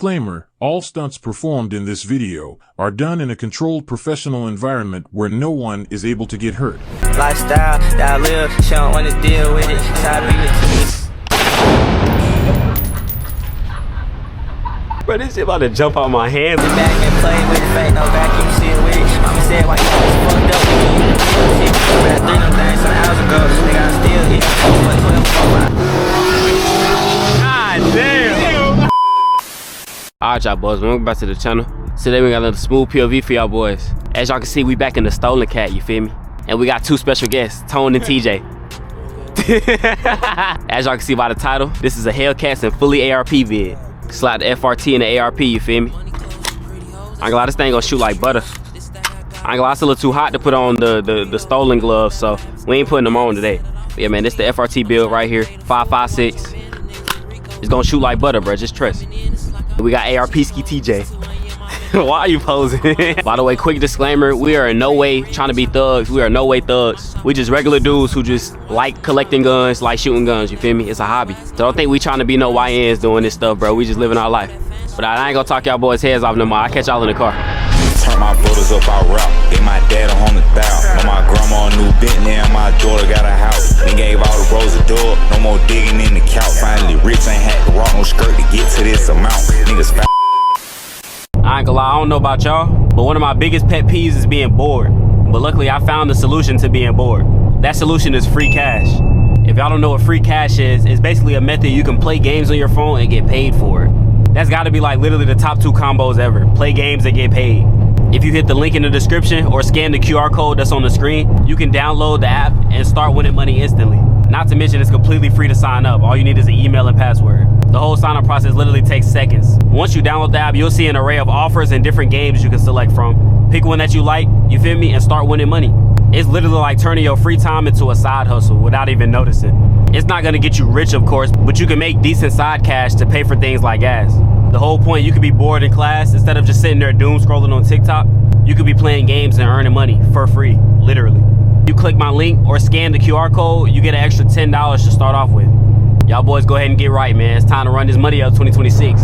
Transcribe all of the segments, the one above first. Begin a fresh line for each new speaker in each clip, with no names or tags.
Disclaimer, all stunts performed in this video are done in a controlled professional environment where no one is able to get hurt.
Lifestyle that I live, she don't wanna deal with it, so I leave it to me.
Bro, this shit about to jump out my hands.
Sit back and play with it, fake no vacuum seal with it. Mama said why you always fucked up with me. Back 3 them things some hours ago, nigga I still hit.
God damn. Alright y'all boys, welcome back to the channel. Today we got a little smooth POV for y'all boys. As y'all can see, we back in the STOLN cat, you feel me? And we got 2 special guests, Tone and TJ. As y'all can see by the title, this is a Hellcats and fully ARP vid. Slide the FRT and the ARP, you feel me? I ain't gonna lie, this thing gonna shoot like butter. I ain't gonna lie, it's a little too hot to put on the STOLN gloves, so we ain't putting them on today. But yeah, man, this the FRT build right here, 5.56. It's gonna shoot like butter, bro, just trust. We got ARP-ski TJ. Why are you posing? By the way, quick disclaimer, we are in no way trying to be thugs. We are no way thugs. We just regular dudes who just like collecting guns, like shooting guns, you feel me? It's a hobby. So don't think we trying to be no YNs doing this stuff, bro. We just living our life. But I ain't gonna talk y'all boys' heads off no more. I'll catch y'all in the car.
Turn my brothers up out route. They my dad a 100,000. Know my grandma a new Bentley and my daughter got a house. Then gave all the bros a door. No more digging in the couch. Finally rich, ain't had to rock no skirt to get to this amount. Niggas fat.
I ain't gonna lie, I don't know about y'all, but one of my biggest pet peeves is being bored. But luckily I found the solution to being bored. That solution is free cash. If y'all don't know what free cash is, it's basically a method you can play games on your phone and get paid for it. That's gotta be like literally the top 2 combos ever. Play games and get paid. If you hit the link in the description or scan the QR code that's on the screen, you can download the app and start winning money instantly. Not to mention it's completely free to sign up. All you need is an email and password. The whole sign up process literally takes seconds. Once you download the app, you'll see an array of offers and different games you can select from. Pick one that you like, you feel me, and start winning money. It's literally like turning your free time into a side hustle without even noticing. It's not gonna get you rich, of course, but you can make decent side cash to pay for things like gas. The whole point, you could be bored in class, instead of just sitting there doom scrolling on TikTok, you could be playing games and earning money for free, literally. You click my link or scan the QR code, you get an extra $10 to start off with. Y'all boys go ahead and get right, man. It's time to run this money up 2026.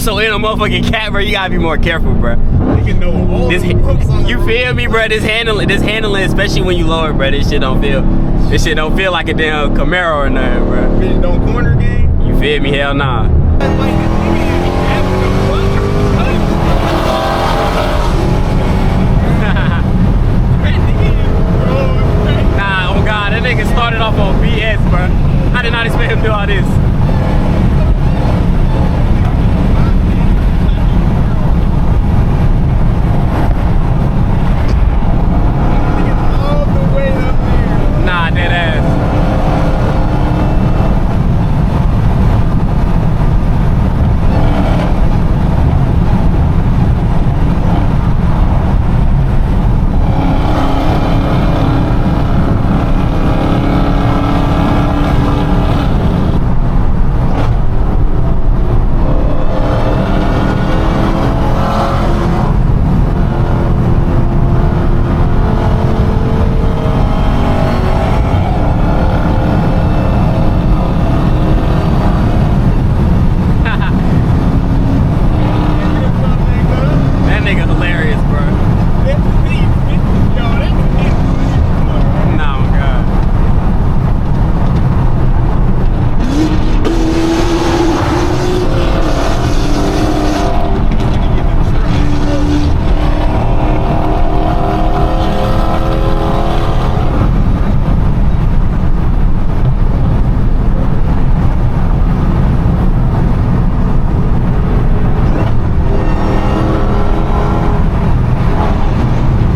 also in a motherfucking cat, bro. You gotta be more careful, bro.
Nigga know all
This,
the hooks on the
you feel me, bro? This handling, especially when you lower, bro. This shit don't feel like a damn Camaro or nothing, bro.
bitch don't corner game.
You feel me? Hell nah. Nah, oh god, that nigga started off on BS, bro. I did not expect him to do all this.
All the way up there.
Nah, dead ass. That nigga hilarious, bro. Nah, oh god.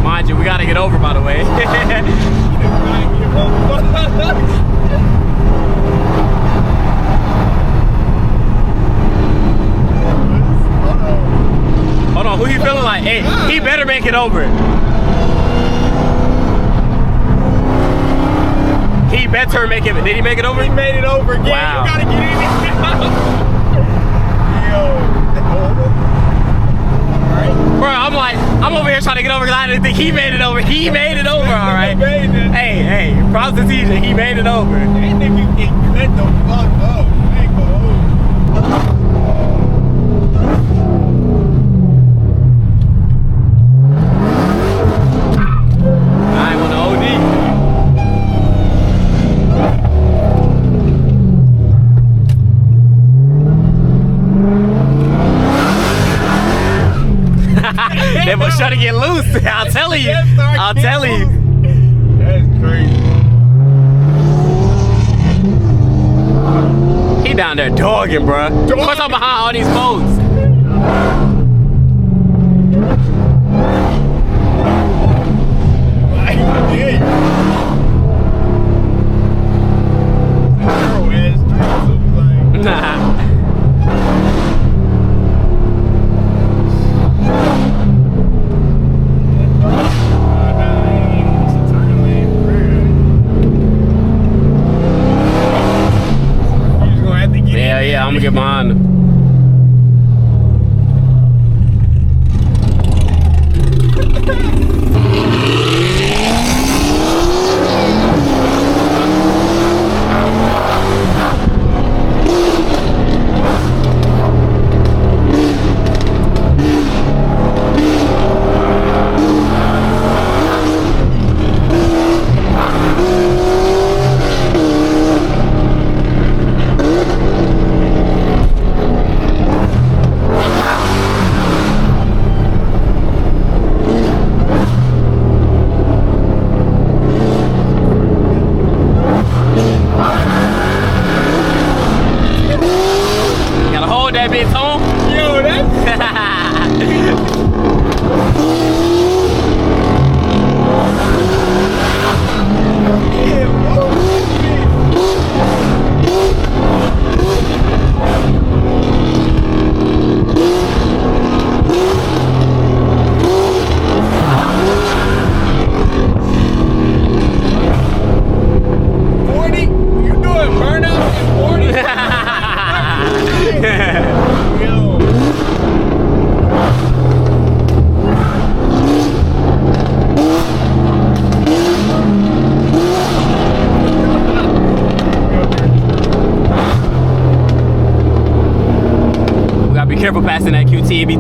Mind you, we gotta get over, by the way. Hold on, who you feeling like? Hey, he better make it over. He better make it. Did he make it over?
He made it over again.
Wow.
You gotta get in it.
Bro, I'm over here trying to get over because I didn't think he made it over. He made it over, all right? Hey, props to TJ. He made it over.
That nigga get cut the fuck up. I ain't gonna hold
I ain't want to OD. They was trying to get loose. I'll tell you. I'll tell you.
That's crazy.
He down there dogging, bro. What's up behind all these folks? Nah. Yeah, I'm gonna get behind him.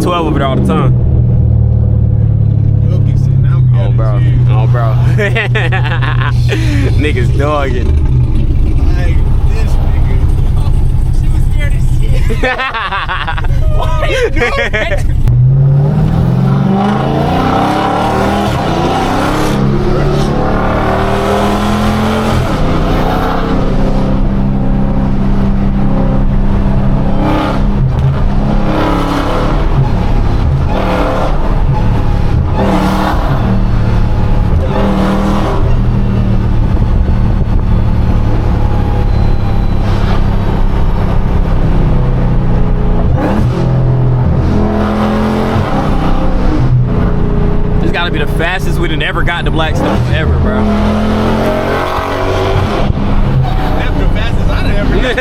V12 over there all the time.
Okay, see, now we
Oh, bro. Oh, bro. Niggas dogging.
Like this nigga. She was scared as shit. Why are you doing that?
Be the fastest we'd have ever got to Blackstone ever, bro.
That's the fastest I'd ever done.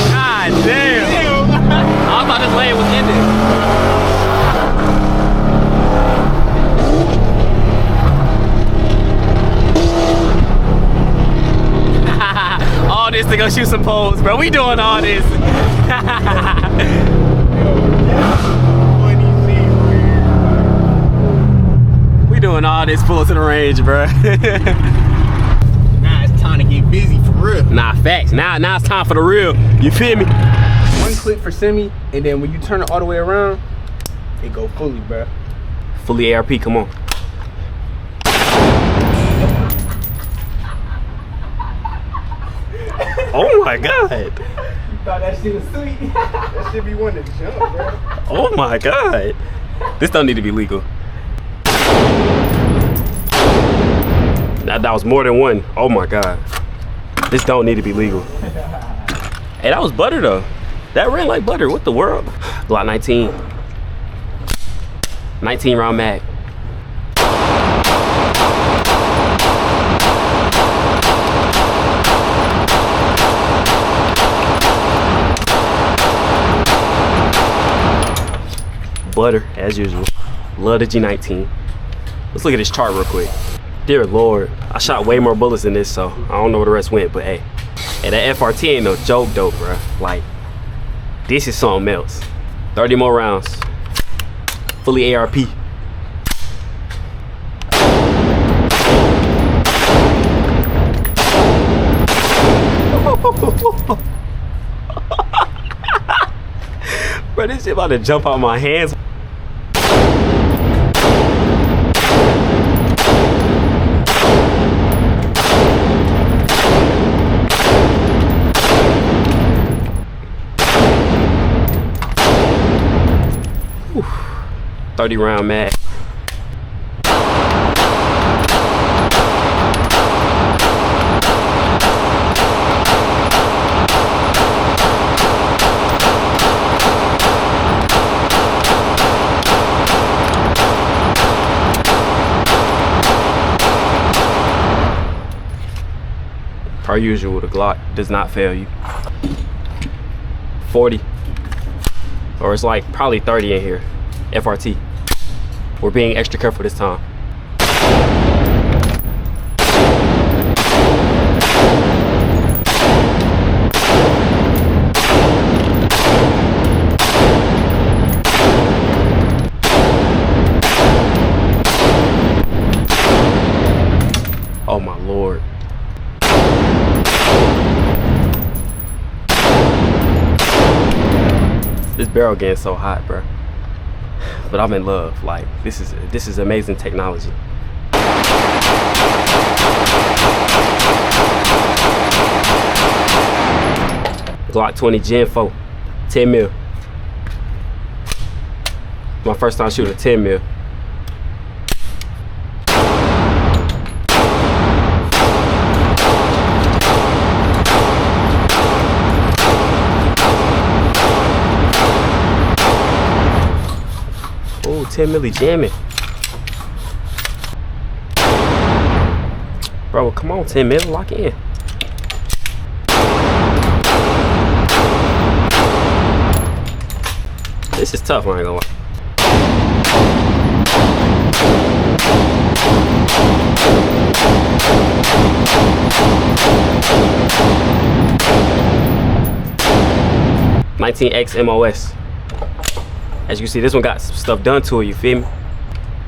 God damn. I thought this lane was ending. All this to go shoot some poles, bro. We doing all this. We doing all this pulling to the range, bro.
Now it's time to get busy for real.
Nah, facts. Now it's time for the real. You feel me?
One click for semi, and then when you turn it all the way around, it go fully, bro.
Fully ARP, come on. Oh my God.
You thought that shit was sweet? That shit be one to jump, bro.
Oh my God. This don't need to be legal. That was more than one. Oh my God. This don't need to be legal. Hey, that was butter though. That ran like butter. What the world? Glock 19. 19 round mag. Butter, as usual. Love the G19. Let's look at this chart real quick. Dear Lord, I shot way more bullets than this, so I don't know where the rest went, but hey. And that FRT ain't no joke though, bro. Like, this is something else. 30 more rounds. Fully ARP. Bro, this shit about to jump out my hands. Whew. 30 round mag. Per usual, the Glock does not fail you. 40, or it's like probably 30 in here. FRT. We're being extra careful this time. Oh my Lord. This barrel getting so hot, bro. But I'm in love. Like, this is amazing technology. Glock 20 Gen 4, 10 mil. My first time shooting a 10 mil. Oh, 10 milli jamming. Bro, come on, 10 mil, lock in. This is tough, I ain't gonna lie. $19X MOS. As you can see, this one got some stuff done to it, you feel me?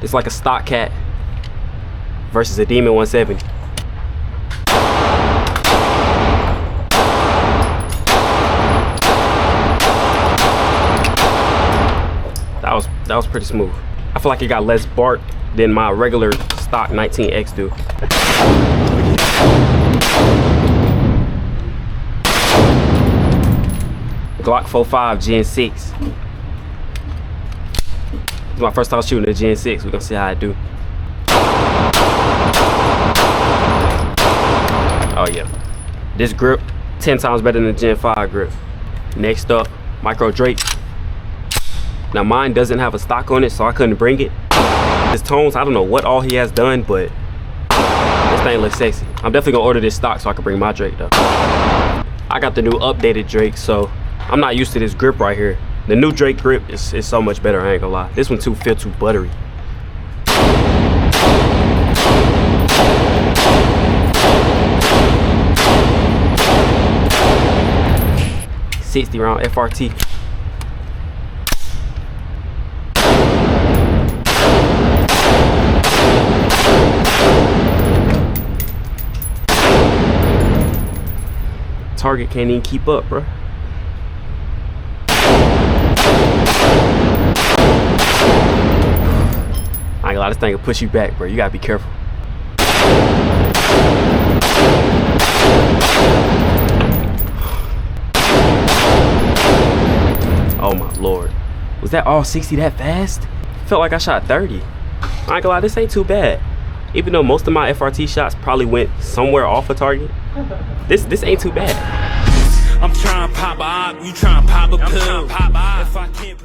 It's like a stock cat versus a Demon 170. That was pretty smooth. I feel like it got less bark than my regular stock 19X do. Glock 45 Gen 6. This is my first time shooting a Gen 6. We're gonna see how I do. Oh yeah. This grip, 10 times better than the Gen 5 grip. Next up, Micro Drake. Now mine doesn't have a stock on it, so I couldn't bring it. His tones, I don't know what all he has done, but this thing looks sexy. I'm definitely gonna order this stock so I can bring my Drake though. I got the new updated Drake, so I'm not used to this grip right here. The new Drake grip is so much better, I ain't gonna lie. This one too feels too buttery. .60 round FRT. Target can't even keep up, bro. I ain't gonna lie, this thing will push you back, bro. You gotta be careful. Oh my lord. Was that all 60 that fast? Felt like I shot 30. I ain't gonna lie, this ain't too bad. Even though most of my FRT shots probably went somewhere off a target, this ain't too bad.
I'm trying to pop a op, you trying to pop a pill. If I can't